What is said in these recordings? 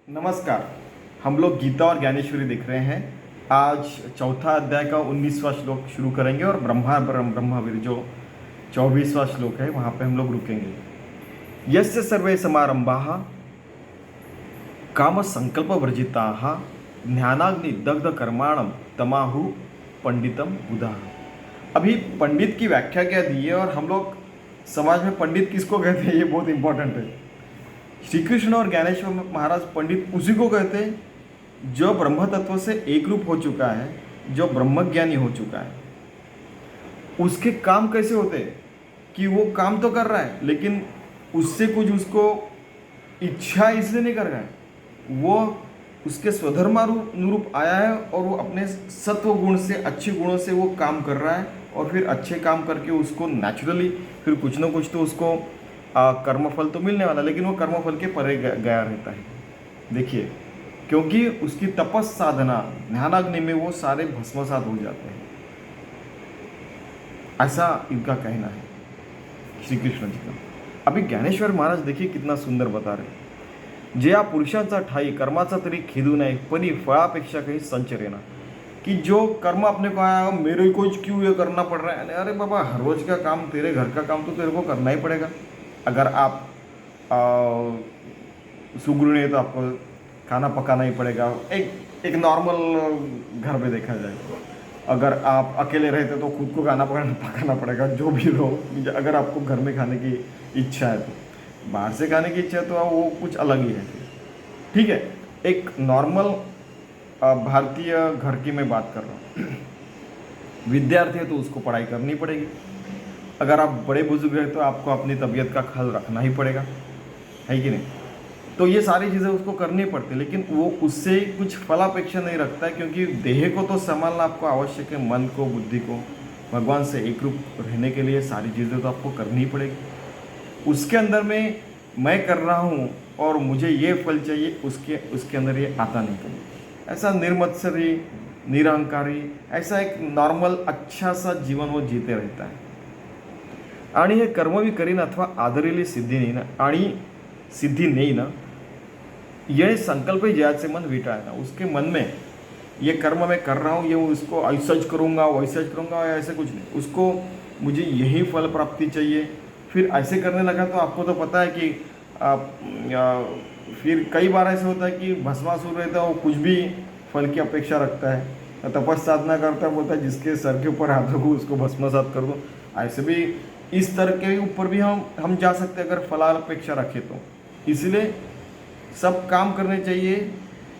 नमस्कार। हम लोग गीता और ज्ञानेश्वरी देख रहे हैं। आज चौथा अध्याय का 19वां श्लोक शुरू करेंगे और ब्रह्मावीर जो 24वां श्लोक है वहाँ पे हम लोग रुकेंगे। यस्य सर्वे समारंभाः काम संकल्प वर्जिताः ज्ञानाग्नि दग्ध कर्माणम तमाहु पंडितम बुधा। अभी पंडित की व्याख्या क्या दी है और हम लोग समाज में पंडित किसको कहते हैं, ये बहुत इंपॉर्टेंट है। श्री कृष्ण और ज्ञानेश्वर महाराज पंडित उसी को कहते हैं जो ब्रह्म तत्व से एक रूप हो चुका है, जो ब्रह्मज्ञानी हो चुका है। उसके काम कैसे होते हैं कि वो काम तो कर रहा है लेकिन उससे कुछ उसको इच्छा इसलिए नहीं कर रहा है, वो उसके स्वधर्मानुरूप आया है और वो अपने सत्व गुण से, अच्छे गुणों से वो काम कर रहा है और फिर अच्छे काम करके उसको नेचुरली फिर कुछ ना कुछ तो उसको कर्मफल तो मिलने वाला, लेकिन वो कर्मफल के परे गया रहता है। देखिए, क्योंकि उसकी तपस साधना ज्ञानाग्नि में वो सारे भस्मसात हो जाते हैं, ऐसा इनका कहना है श्री कृष्ण जी का। अभी ज्ञानेश्वर महाराज देखिए कितना सुंदर बता रहे। जे या पुरुषांचा ठाई कर्माचा तरी खेदू नये परी फळापेक्षा काही संचरेना, कि जो कर्म अपने को आया मेरे को क्यों ये करना पड़ रहा है। अरे बाबा, हर रोज का काम, तेरे घर का काम तो तेरे को करना ही पड़ेगा। अगर आप सुगृहिणी है तो आपको खाना पकाना ही पड़ेगा। एक नॉर्मल घर में देखा जाए, अगर आप अकेले रहते तो खुद को खाना पकाना पड़ेगा, जो भी हो। अगर आपको घर में खाने की इच्छा है तो, बाहर से खाने की इच्छा है तो वो कुछ अलग ही है। ठीक है, एक नॉर्मल भारतीय घर की मैं बात कर रहा हूँ। विद्यार्थी है तो उसको पढ़ाई करनी पड़ेगी। अगर आप बड़े बुजुर्ग हैं तो आपको अपनी तबीयत का ख्याल रखना ही पड़ेगा, है कि नहीं। तो ये सारी चीज़ें उसको करनी पड़ती है, लेकिन वो उससे कुछ फलापेक्षा नहीं रखता है, क्योंकि देह को तो संभालना आपको आवश्यक है, मन को, बुद्धि को भगवान से एक रूप रहने के लिए सारी चीज़ें तो आपको करनी ही पड़ेगी। उसके अंदर में मैं कर रहा हूँ और मुझे ये फल चाहिए, उसके अंदर ये आता नहीं कभी। ऐसा निर्मत्सरी, निरहंकारी, ऐसा एक नॉर्मल अच्छा सा जीवन वो जीते रहता है। आणि हे कर्म भी करीन अथवा आदरेली सिद्धी नहीं ना, आणि सिद्धि नहीं ना, ये संकल्प ही जयाचे मन विटाए ना। उसके मन में ये कर्म मैं कर रहा हूँ, ये उसको ऐसा करूँगा वैसा करूँगा, ऐसे कुछ नहीं। उसको मुझे यही फल प्राप्ति चाहिए, फिर ऐसे करने लगा तो आपको तो पता है कि फिर कई बार ऐसे होता है कि भस्मासुर रहता है, वो कुछ भी फल की अपेक्षा रखता है, तपस साधना करता है, बोलता है जिसके सर के ऊपर हाथ रखो उसको भस्मसात कर दो। ऐसे भी इस तरह के ऊपर भी हम जा सकते हैं अगर फलापेक्षा रखें तो। इसलिए सब काम करने चाहिए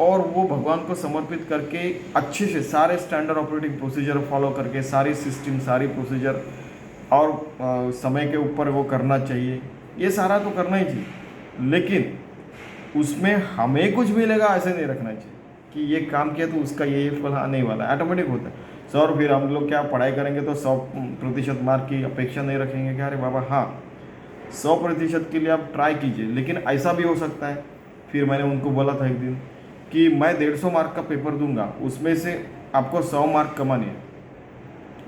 और वो भगवान को समर्पित करके अच्छे से सारे स्टैंडर्ड ऑपरेटिंग प्रोसीजर फॉलो करके, सारी सिस्टम, सारी प्रोसीजर और समय के ऊपर वो करना चाहिए। ये सारा तो करना ही चाहिए, लेकिन उसमें हमें कुछ मिलेगा ऐसे नहीं रखना चाहिए कि ये काम किया तो उसका ये फल आने वाला है। ऑटोमेटिक होता है। और फिर हम लोग क्या पढ़ाई करेंगे तो 100% मार्क की अपेक्षा नहीं रखेंगे कि अरे बाबा हाँ 100% के लिए आप ट्राई कीजिए, लेकिन ऐसा भी हो सकता है। फिर मैंने उनको बोला था एक दिन कि मैं 150 मार्क का पेपर दूंगा, उसमें से आपको 100 मार्क कमाने हैं।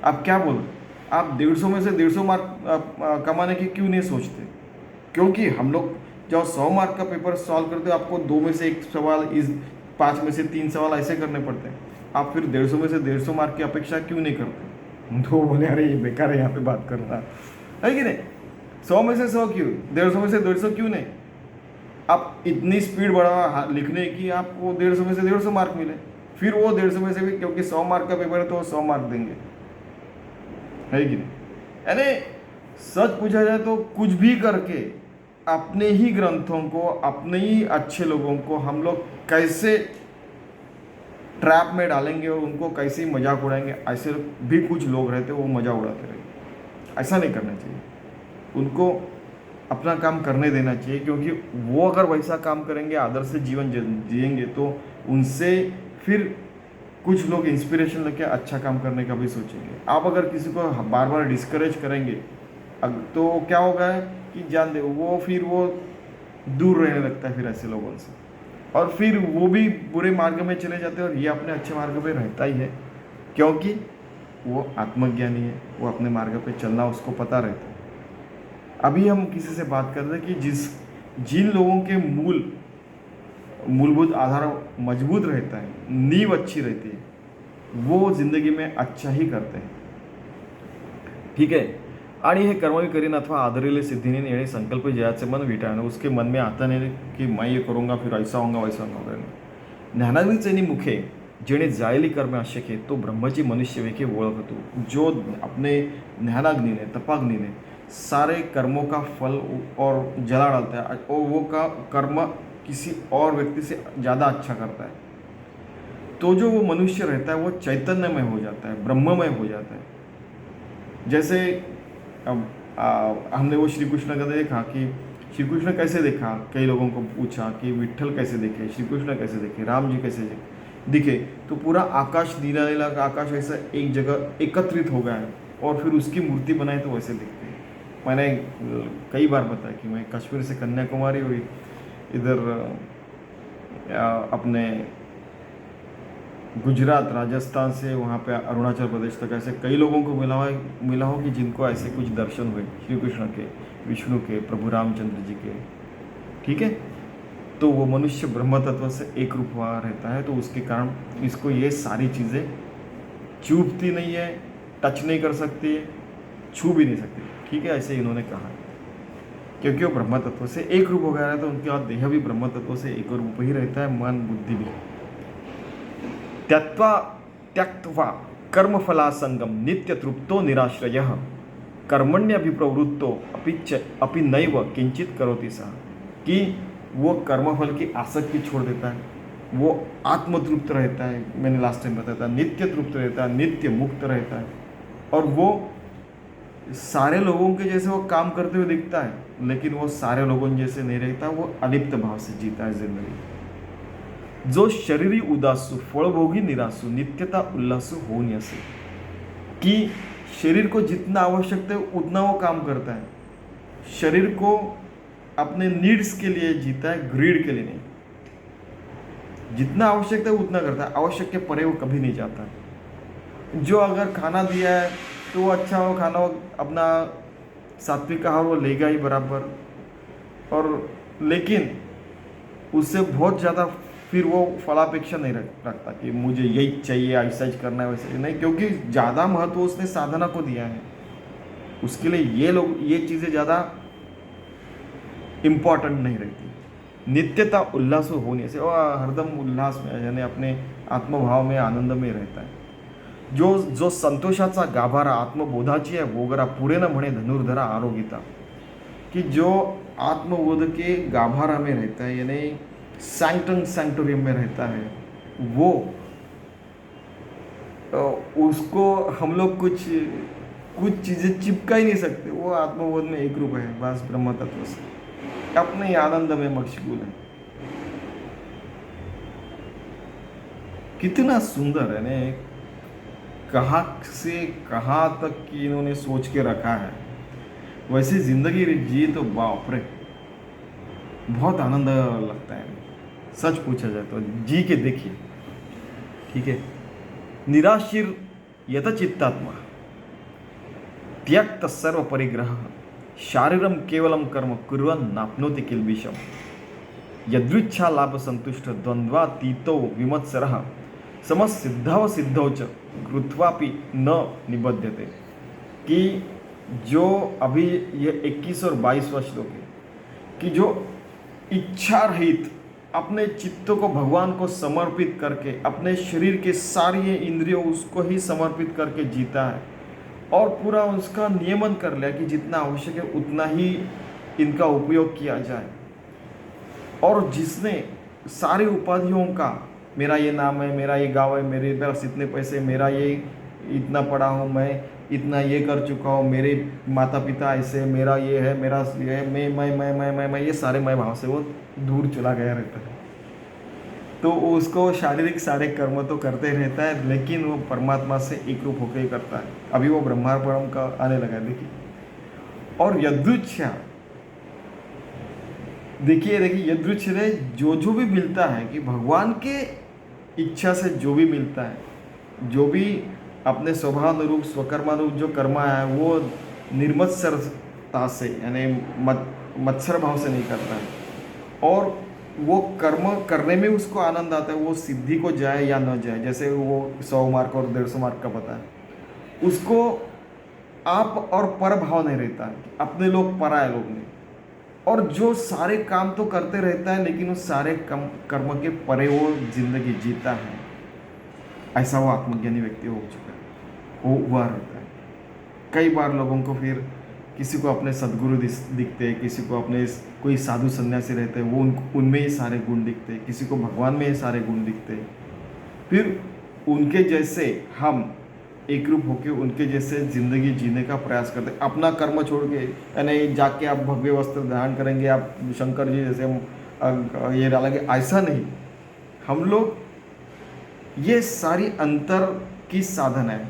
आप क्या बोल, आप 150 में से 150 मार्क कमाने की क्यों नहीं सोचते? क्योंकि हम लोग जब 100 मार्क का पेपर सॉल्व करते हो, आपको 2 में से 1 सवाल, इस 5 में से 3 सवाल ऐसे करने पड़ते हैं। आप फिर 150 में से 150 मार्क की अपेक्षा क्यों नहीं करते? तो बोले अरे ये बेकार है यहाँ पे बात करना, है कि नहीं। 100 में से 100 क्यों, 150 में से 150 क्यों नहीं? आप इतनी स्पीड बढ़ा लिखने की, आपको 150 में से 150 मार्क मिले, फिर वो 150 में से भी, क्योंकि 100 मार्क का पेपर है तो 100 मार्क देंगे, है कि नहीं। यानी सच पूछा जाए तो कुछ भी करके अपने ही ग्रंथों को, अपने ही अच्छे लोगों को हम लोग कैसे ट्रैप में डालेंगे और उनको कैसे मजाक उड़ाएंगे, ऐसे भी कुछ लोग रहते वो मजा उड़ाते रहेंगे। ऐसा नहीं करना चाहिए, उनको अपना काम करने देना चाहिए, क्योंकि वो अगर वैसा काम करेंगे, आदर से जीवन जिएंगे तो उनसे फिर कुछ लोग इंस्पिरेशन लेके अच्छा काम करने का भी सोचेंगे। आप अगर किसी को बार बार डिस्करेज करेंगे तो क्या होगा कि जान दे फिर वो दूर रहने लगता है फिर ऐसे लोगों से, और फिर वो भी बुरे मार्ग में चले जाते हैं और ये अपने अच्छे मार्ग पे रहता ही है, क्योंकि वो आत्मज्ञानी है, वो अपने मार्ग पे चलना उसको पता रहता है। अभी हम किसी से बात कर रहे हैं कि जिन लोगों के मूलभूत आधार मजबूत रहता है, नींव अच्छी रहती है, वो जिंदगी में अच्छा ही करते हैं. ठीक है. आणि हे कर्मवी करीन अथवा आदरेले सिद्धीने येणे संकल्प जयाचे मन विटाळणे. उसके मन में आता नहीं कि मैं ये करूँगा फिर ऐसा होगा वैसा होगा. ज्ञानावीचेनी मुखे जेणे जायली कर्मे अशक्य तो ब्रह्मची मनुष्य वेखे ओळखतो. जो अपने ज्ञानाग्नि ने तपाग्नि ने सारे कर्मों का फल और जला डालता है और वो का कर्म किसी और व्यक्ति से ज़्यादा अच्छा करता है, तो जो वो मनुष्य रहता है वो चैतन्यमय हो जाता है, ब्रह्ममय हो जाता है. जैसे अब हमने वो श्री कृष्ण का देखा कि श्री कृष्ण कैसे देखा. कई लोगों को पूछा कि विठ्ठल कैसे देखे, श्री कृष्ण कैसे देखे, राम जी कैसे दिखे. तो पूरा आकाश नीला का आकाश ऐसा एक जगह एकत्रित हो गया है और फिर उसकी मूर्ति बनाई तो वैसे दिखते हैं. मैंने कई बार बताया कि मैं कश्मीर से कन्याकुमारी हुई, इधर अपने गुजरात राजस्थान से वहाँ पे अरुणाचल प्रदेश तक ऐसे कई लोगों को मिला हो कि जिनको ऐसे कुछ दर्शन हुए श्री कृष्ण के, विष्णु के, प्रभु रामचंद्र जी के. ठीक है. तो वो मनुष्य ब्रह्म तत्व से एक रूप हुआ रहता है, तो उसके कारण इसको ये सारी चीज़ें चूभती नहीं है, टच नहीं कर सकती है, छू भी नहीं सकती. ठीक है. ऐसे इन्होंने कहा क्योंकि वो ब्रह्म तत्व से एक रूप हो गया है, तो उनके बाद देह भी ब्रह्म तत्व से एक रूप ही रहता है, मन बुद्धि भी. त्यक्त्वा कर्मफलासंगम नित्य तृप्तो निराश्रय कर्मण्यभिप्रवृत्तो अपि नैव किंचित करोति सः. कि वो कर्मफल की आसक्ति छोड़ देता है, वो आत्मतृप्त रहता है. मैंने लास्ट टाइम बताया था, नित्य तृप्त रहता है, नित्य मुक्त रहता है, और वो सारे लोगों के जैसे वो काम करते हुए दिखता है, लेकिन वो सारे लोगों जैसे नहीं रहता, वो अलिप्त भाव से जीता है जिंदगी. जो शरीरी उदासू फळभोगी निरासू नित्यता उल्लासू होनी असे. कि शरीर को जितना आवश्यक है उतना वो काम करता है, शरीर को अपने नीड्स के लिए जीता है, ग्रीड के लिए नहीं. जितना आवश्यक है उतना करता है, आवश्यक के परे वो कभी नहीं जाता. जो अगर खाना दिया है तो वो अच्छा हो खाना, वो अपना सात्विक आहार वो लेगा ही बराबर, और लेकिन उससे बहुत ज़्यादा फिर वो फलापेक्षा नहीं रखता कि मुझे यही चाहिए, ऐसा ही करना है वैसे नहीं, क्योंकि ज़्यादा महत्व उसने साधना को दिया है. उसके लिए ये चीज़ें ज़्यादा इम्पॉर्टेंट नहीं रहती. नित्यता उल्लास होने से और हरदम उल्लास में यानी अपने आत्मभाव में आनंद में रहता है. जो संतोषाचा गाभारा आत्मबोधाची आहे वगैरह पुरे न म्हणे धनुर्धरा आरोगिता. कि जो आत्मबोध के गाभारा में रहता है यानी सैंक्टोरियम में रहता है, वो उसको हम लोग कुछ चीज़ें चिपका ही नहीं सकते. वो आत्मबोध में एक रूप है बस ब्रह्म तत्व से, अपने ही आनंद में मशगूल है. कितना सुंदर है ने, कहाँ से कहाँ तक कि इन्होंने सोच के रखा है. वैसे जिंदगी जी तो बाप रे, बहुत आनंद लगता है. सच पूछा जाए तो जी के देखिए. ठीक है. निराशीर यतचित्तात्मा त्यक्त सर्व परिग्रह शारीरम केवलम कर्म कुर्वन् नाप्नोति किल्बिषम यदृच्छा लाभ संतुष्ट द्वंद्वातीतो विमत्सरः समसिद्धौ च कृत्वापि न निबध्यते. कि जो अभी ये 21 और 22वां श्लोक है कि जो इच्छा रहित अपने चित्त को भगवान को समर्पित करके अपने शरीर के सारी इंद्रियों उसको ही समर्पित करके जीता है और पूरा उसका नियमन कर लिया कि जितना आवश्यक है उतना ही इनका उपयोग किया जाए. और जिसने सारी उपाधियों का, मेरा ये नाम है, मेरा ये गाँव है, मेरे पास इतने पैसे, मेरा ये इतना पढ़ा हूँ, मैं इतना ये कर चुका हूँ, मेरे माता पिता ऐसे, मेरा ये है, मेरा ये है, मैं ये सारे मैं भाव से वो दूर चला गया रहता है. तो उसको शारीरिक सारे कर्म तो करते रहता है, लेकिन वो परमात्मा से एक रूप होकर ही करता है. अभी वो ब्रह्मार्पणम का आने लगा है, देखिए. और यदृच्छा, देखिए यदृच्छ है, जो भी मिलता है कि भगवान के इच्छा से जो भी मिलता है, जो भी अपने स्वभावानुरूप स्वकर्मानुरूप जो कर्मा है वो निर्मत्सरता से यानी मत्सर भाव से नहीं करता है. और वो कर्म करने में उसको आनंद आता है, वो सिद्धि को जाए या न जाए, जैसे वो 100 मार्क और 150 मार्क का पता है उसको, आप और पर भाव नहीं रहता है, अपने लोग पराए लोग नहीं। और जो सारे काम तो करते रहता है लेकिन उस सारे कर्म के परे वो जिंदगी जीता है, ऐसा वो आत्मज्ञानी व्यक्ति हो चुका है, वो हुआ रहता है। कई बार लोगों को फिर किसी को अपने सदगुरु दिखते हैं, किसी को अपने कोई साधु सन्यासी रहते हैं, वो उनमें ये सारे गुण दिखते हैं, किसी को भगवान में ये सारे गुण दिखते हैं। फिर उनके जैसे हम एक रूप होकर उनके जैसे ज़िंदगी जीने का प्रयास करते हैं, अपना कर्म छोड़ के। यानी जाके आप भव्य वस्त्र धारण करेंगे, आप शंकर जी जैसे हम ये डालेंगे, ऐसा नहीं। हम लोग ये सारी अंतर की साधन है,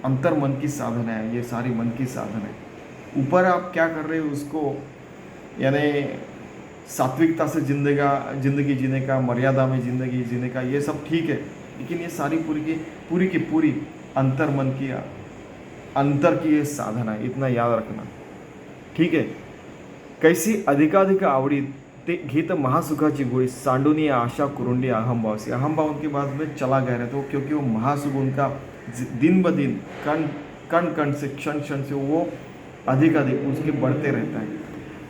अंतर मन की साधन है, ये सारी मन की साधन है। ऊपर आप क्या कर रहे हो उसको, यानी सात्विकता से जिंदगी जीने का, मर्यादा में ज़िंदगी जीने का, ये सब ठीक है, लेकिन ये सारी पूरी की पूरी अंतर मन की, अंतर की ये साधना है, इतना याद रखना, ठीक है। कैसी अधिकाधिक आवडी ते घेत महासुखाची गोळी, सांडूनी आशा कुरुंडी अहमभाव। अहमभाव उनके बाद में चला गया रहता वो, क्योंकि वो महासुख उनका दिन ब दिन कण कण से क्षण से वो अधिक उसके बढ़ते रहता है।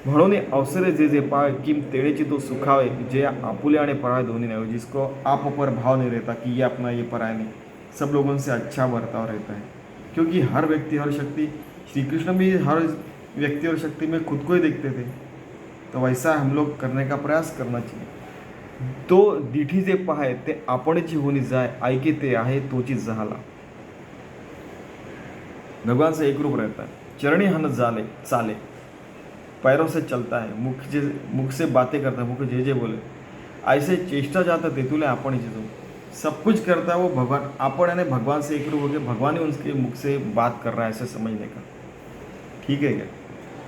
म्हणून अवसरे जे पावे किम तेड़ेची तो सुखावे, जे आपुले आणि पराय दोन्ही नहीं हो, जिसको आप पर भाव नहीं रहता कि ये अपना ये पराय नहीं, सब लोगों से अच्छा बर्ताव रहता है। क्योंकि हर व्यक्ति हर शक्ति, श्री कृष्ण भी हर व्यक्ति और शक्ति में खुद को ही देखते थे, तो वैसा हम लोग करने का प्रयास करना चाहिए। तो दिठी जे पाहे ते आपणची होनी जाय, ऐके ते आहे तोची जहाला। भगवान से एक रूप रहता है, चरणी हन जाले चाले, पैरों से चलता है, मुख से बातें करता है, मुख जे बोले, ऐसे चेष्टा जाता तेतुले आपण जो सब कुछ करता है वो भगवान, आपण यानी भगवान से एक रूप हो गए, भगवान ही उसके मुख से बात कर रहा है, ऐसे समझने का, ठीक है क्या।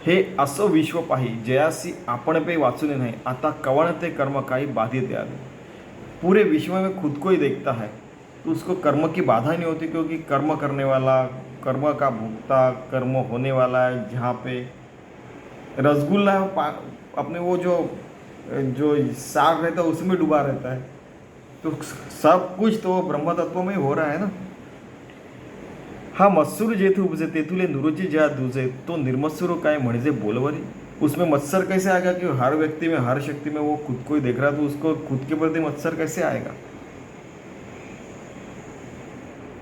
हे असो विश्व पाही जयासी आपण पे वाचुने नहीं, आता कवणते कर्म काही बाधित आले। पूरे विश्व में खुद को ही देखता है तो उसको कर्म की बाधा नहीं होती, क्योंकि कर्म करने वाला, कर्म का भुगता, कर्म होने वाला है। जहाँ पे रसगुल्ला अपने वो जो साग रहता है उसमें डूबा रहता है, तो सब कुछ तो ब्रह्म तत्व में हो रहा है ना। हा मत्सुर जेथे उपजे तेथुले नुरुची ज्या दुजे, तो निर्मत्सुर काय म्हणजे बोलवरी। उसमें मत्सर कैसे आएगा कि हर व्यक्ति में, हर शक्ति में वो खुद को ही देख रहा है, तो उसको खुद के प्रति मत्सर कैसे आएगा।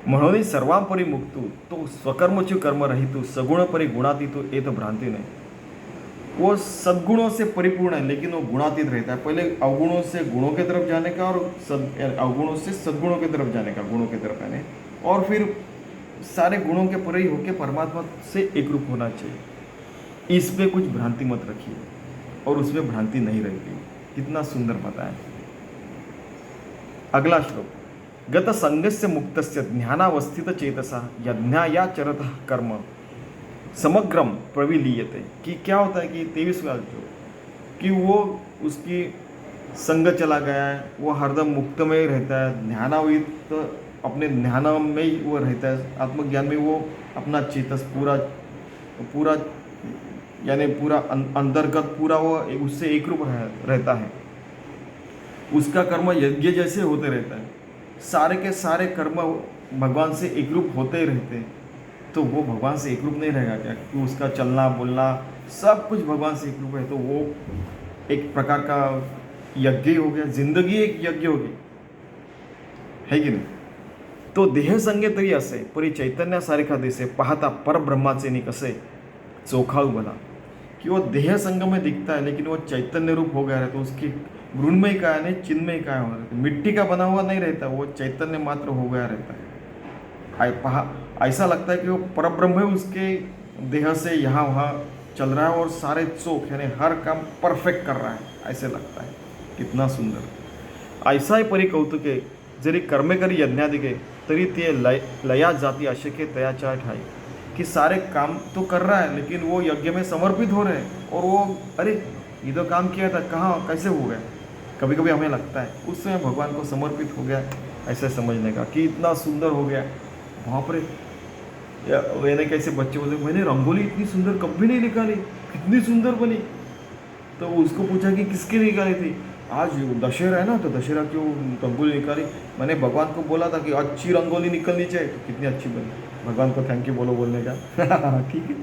म्हणून सर्वांपरी मुक्तू तो स्वकर्मचु कर्म रहितु, सगुण परी गुणातीतु ये तो भ्रांति नहीं। वो सद्गुणों से परिपूर्ण है लेकिन वो गुणातीत रहता है। पहले अवगुणों से गुणों की तरफ जाने का और अवगुणों से सद्गुणों की तरफ जाने का, गुणों की तरफ आने, और फिर सारे गुणों के परे ही होकर परमात्मा से एक रूप होना चाहिए। इस पे कुछ भ्रांति मत रखिए और उसमें भ्रांति नहीं रहती। कितना सुंदर बताया। अगला श्लोक, गत संगस्य मुक्तस्य ज्ञानावस्थित चेतसा यज्ञाया चरतः कर्म समग्रम प्रविलीयते। कि क्या होता है कि 23वां कि वो उसकी संग चला गया है, वो हरदम मुक्त में ही रहता है, ध्यानावित तो अपने ध्यान में ही वो रहता है, आत्मज्ञान में वो अपना चेतस पूरा यानी पूरा अंतर्गत पूरा वो उससे एक रूप रहता है। उसका कर्म यज्ञ जैसे होते रहता है, सारे के सारे कर्म भगवान से एक रूप होते ही रहते हैं। तो वो भगवान से एक रूप नहीं रहेगा क्या, कि उसका चलना बोलना सब कुछ भगवान से एक रूप है, तो वो एक प्रकार का यज्ञ हो गया, जिंदगी एक यज्ञ होगी, है की नाही। तो देह संगे तरी असे परी चैतन्यासारखा दिसे, पाहता परब्रह्माचे नि कसे चोखाळू बना। कि वो देह संग में दिखता है लेकिन वो चैतन्य रूप हो गया है, तो उसकी मृण्मय का है चिन्मय का हो रहता है, मिट्टी का बना हुआ नहीं रहता, वो चैतन्य मात्र हो गया रहता है। ऐसा लगता है कि वो परब्रह्म है, उसके देह से यहाँ वहाँ चल रहा है और सारे चोख यानी हर काम परफेक्ट कर रहा है, ऐसे लगता है। कितना सुंदर। ऐसा ही परी कौतुके जरी कर्मे करी यज्ञादिके तरी ते लया जाती अशके तयाचा ठाई। कि सारे काम तो कर रहा है लेकिन वो यज्ञ में समर्पित हो रहे हैं, और वो अरे ये तो काम किया था, कहाँ कैसे हो गया। कभी कभी हमें लगता है उस समय भगवान को समर्पित हो गया, ऐसे समझने का कि इतना सुंदर हो गया। वहाँ पर मैंने कैसे बच्चे बोलते, मैंने रंगोली इतनी सुंदर कभी नहीं निकाली, कितनी सुंदर बनी। तो उसको पूछा कि किसके निकाली थी, आज दशहरा है ना, तो दशहरा क्यों रंगोली निकाली? मैंने भगवान को बोला था कि अच्छी रंगोली निकलनी चाहिए, तो कितनी अच्छी बनी। भगवान को थैंक यू बोलो बोलने का। ठीक है,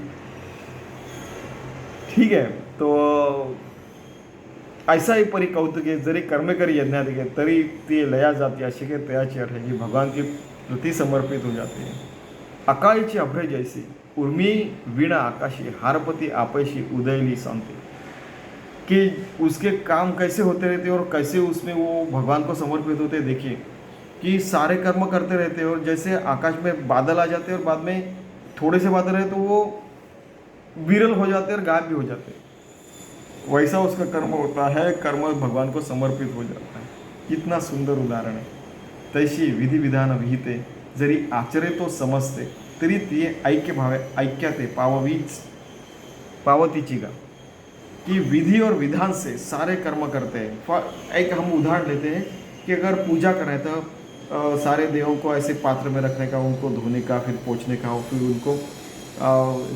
ठीक है। तो ऐसा ही परी कौतुके जरी कर्म करी यज्ञाधिके तरी ते लया जाती अशी काही तयाची आठ है, जी भगवान के प्रति समर्पित हो जाती है। अकाळीची अभ्रय जैसी उर्मी वीणा आकाशी हारपति आपैशी उदयली शांति, कि उसके काम कैसे होते रहते हैं और कैसे उसमें वो भगवान को समर्पित होते हैं। देखिए कि सारे कर्म करते रहते हैं और जैसे आकाश में बादल आ जाते हैं और बाद में थोड़े से बादल रहे तो वो विरल हो जाते हैं और गायब भी हो जाते हैं, वैसा उसका कर्म होता है। कर्म भगवान को समर्पित हो जाता है। कितना सुंदर उदाहरण है। तैशी विधी विधान विहिते जरी आचरे तो समजते तरी ती ऐक्य भावे ऐक्याते पावतीची का, कि विधि और विधान से सारे कर्म करते हैं। एक हम उदाहरण लेते हैं कि अगर पूजा करें तो सारे देवों को ऐसे पात्र में रखने का, उनको धोने का, फिर पोंछने का, फिर उनको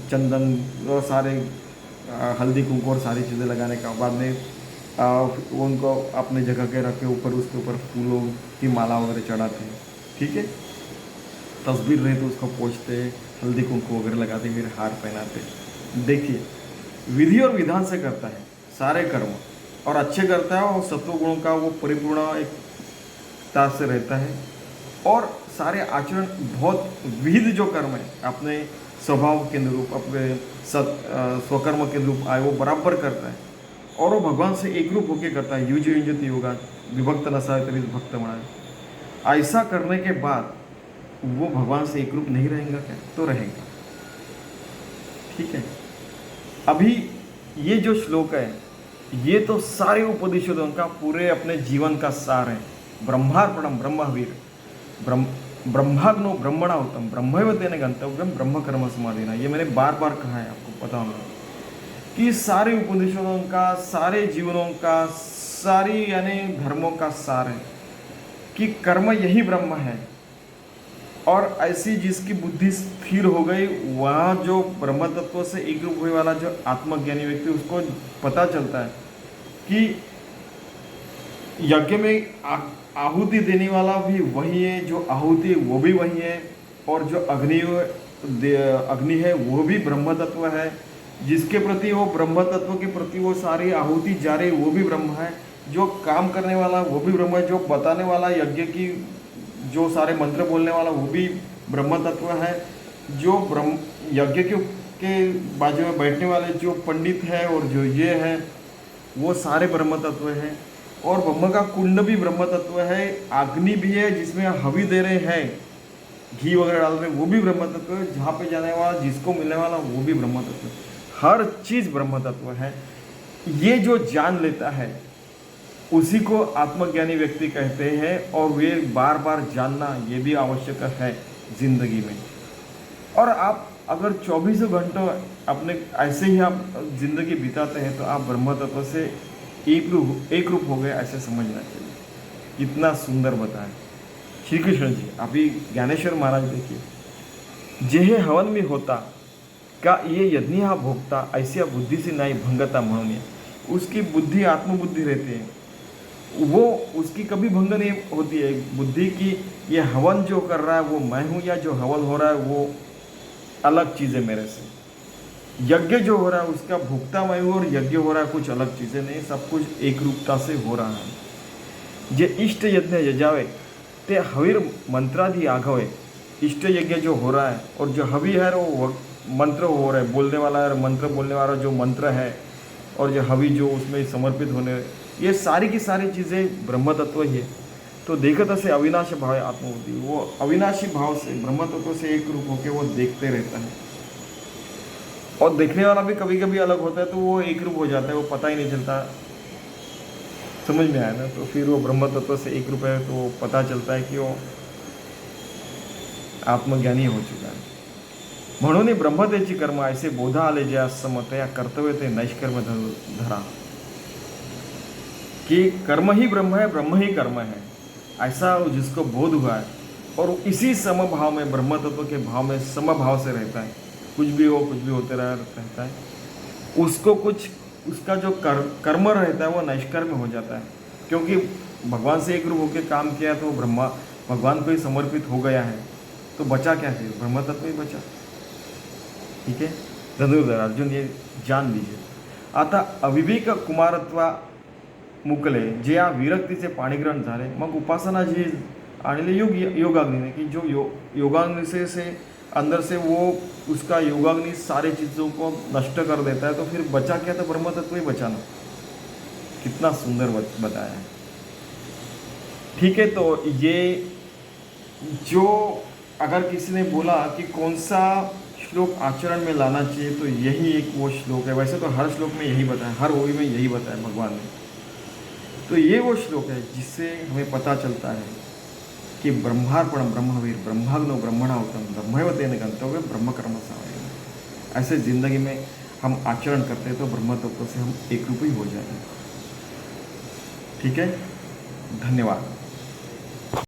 चंदन और सारे हल्दी कुंकू और सारी चीज़ें लगाने का, बाद में उनको अपने जगह के रख के ऊपर उसके ऊपर फूलों की माला वगैरह चढ़ाते हैं। ठीक है, तस्वीर रहे तो उसको पोंछते, हल्दी कुंकू वगैरह लगाते, फिर हार पहनाते। देखिए विधि और विधान से करता है सारे कर्म, और अच्छे करता है, और सत्व गुणों का वो परिपूर्ण एकता से रहता है, और सारे आचरण बहुत विहित जो कर्म है अपने स्वभाव के अनुरूप, अपने स्वकर्म के अनुरूप आए वो बराबर करता है, और वो भगवान से एक रूप होकर करता है। युज युंजति योगा विभक्त नसाए तभी भक्त बनाए। ऐसा करने के बाद वो भगवान से एक रूप नहीं रहेगा क्या? तो रहेगा। ठीक है, अभी ये जो श्लोक है ये तो सारे उपनिषदों का पूरे अपने जीवन का सार है। ब्रह्मार्पणम ब्रह्मवीर ब्रह्माग्नो ब्रह्मणा उत्तम ब्रह्मैव तेन गंतव्यम ब्रह्म कर्म समाधिना। ये मैंने बार बार कहा है, आपको पता होगा कि सारे उपनिषदों का, सारे जीवनों का, सारी यानी धर्मों का सार है कि कर्म यही ब्रह्म है। और ऐसी जिसकी बुद्धि स्थिर हो गई, वहाँ जो ब्रह्म तत्व से एक रूप हुए वाला जो आत्मज्ञानी व्यक्ति, उसको पता चलता है कि यज्ञ में आहुति देने वाला भी वही है, जो आहुति वो भी वही है, और जो अग्नि है वो भी ब्रह्म तत्व है, जिसके प्रति वो ब्रह्म तत्व के प्रति वो सारी आहुति जा रही वो भी ब्रह्म है, जो काम करने वाला वो भी ब्रह्म है, जो बताने वाला यज्ञ की जो सारे मंत्र बोलने वाला वो भी ब्रह्म तत्व है, जो ब्रह्म यज्ञ के बाजू में बैठने वाले जो पंडित है और जो ये है वो सारे ब्रह्म तत्व हैं, और ब्रह्म का कुंड भी ब्रह्म तत्व है, अग्नि भी है जिसमें हवि दे रहे हैं, घी वगैरह डाल रहे हैं वो भी ब्रह्म तत्व है, जहाँ पे जाने वाला जिसको मिलने वाला वो भी ब्रह्म तत्व है, हर चीज़ ब्रह्म तत्व है। ये जो जान लेता है उसी को आत्मज्ञानी व्यक्ति कहते हैं, और वे बार बार जानना ये भी आवश्यक है जिंदगी में। और आप अगर 24 घंटों अपने ऐसे ही आप जिंदगी बिताते हैं तो आप ब्रह्म तत्व से एक रूप हो गए, ऐसे समझना चाहिए। कितना सुंदर बताएं श्री कृष्ण जी। अभी ज्ञानेश्वर महाराज देखिए, जेहे हवन में होता का ये यज्ञ हा भोगता ऐसी बुद्धि से नहीं भंगता म्हणून, उसकी बुद्धि आत्मबुद्धि रहती है, वो उसकी कभी भंग नहीं होती है बुद्धि की। ये हवन जो कर रहा है वो मैं हूँ, या जो हवन हो रहा है वो अलग चीज़ है मेरे से। यज्ञ जो हो रहा है उसका भुगता मैं हूँ, और यज्ञ हो रहा है कुछ अलग चीज़ें नहीं, सब कुछ एक रूपता से हो रहा है। जे इष्ट यज्ञ यजावे ते हवीर मंत्राधि आघवे। इष्ट यज्ञ जो हो रहा है और जो हवि है वो मंत्र हो रहा है, बोलने वाला है, मंत्र बोलने वाला जो मंत्र है, और जो हवि जो उसमें समर्पित होने, ये सारी की सारी चीज़ें ब्रह्म तत्व ही है। तो देखते से अविनाशी भाव आत्मबुद्धि, वो अविनाशी भाव से ब्रह्म तत्व से एक रूप होकर वो देखते रहता है, और देखने वाला भी कभी कभी अलग होता है, तो वो एक रूप हो जाता है, वो पता ही नहीं चलता। समझ में आया ना? तो फिर वो ब्रह्म तत्व से एक रूप है तो पता चलता है कि वो आत्मज्ञानी हो चुका है। म्हणून ब्रह्मतेची कर्म ऐसे बोधा आले ज्या समतया कर्तव्य ते नैष्कर्म धरा, कि कर्म ही ब्रह्म है, ब्रह्म ही कर्म है, ऐसा जिसको बोध हुआ है, और इसी समभाव में ब्रह्म तत्व के भाव में समभाव से रहता है, कुछ भी हो कुछ भी होते रहता है, उसको कुछ उसका जो कर्म रहता है वो नैष्कर्म हो जाता है। क्योंकि भगवान से एक रूप होकर काम किया तो ब्रह्मा भगवान को ही समर्पित हो गया है, तो बचा क्या फिर? ब्रह्म तत्व ही बचा। ठीक है, धनुर्धर अर्जुन ये जान लीजिए। आता अविवेक कुमारत्वा मुकले जे या विरक्तीचे पाणीग्रहण झाले, मग उपासना जी आणि योगाग्नि की जो योगाग्नि से अंदर से वो उसका योगाग्नि सारे चीज़ों को नष्ट कर देता है, तो फिर बचा क्या? तो ब्रह्म तत्व ही बचाना। कितना सुंदर बताया है। ठीक है, तो ये जो अगर किसी ने बोला कि कौन सा श्लोक आचरण में लाना चाहिए, तो यही एक वो श्लोक है। वैसे तो हर श्लोक में यही बताया, हर ओवी में यही बताया भगवान ने। तो ये वो श्लोक है जिससे हमें पता चलता है कि ब्रह्मार्पण ब्रह्मवीर ब्रह्माग्नो ब्रह्मणाहुतम ब्रह्मैव तेन गंतव्य ब्रह्म कर्म सामने। ऐसे जिंदगी में हम आचरण करते हैं तो ब्रह्म तत्व से हम एक रूप ही हो जाएंगे। ठीक है, धन्यवाद।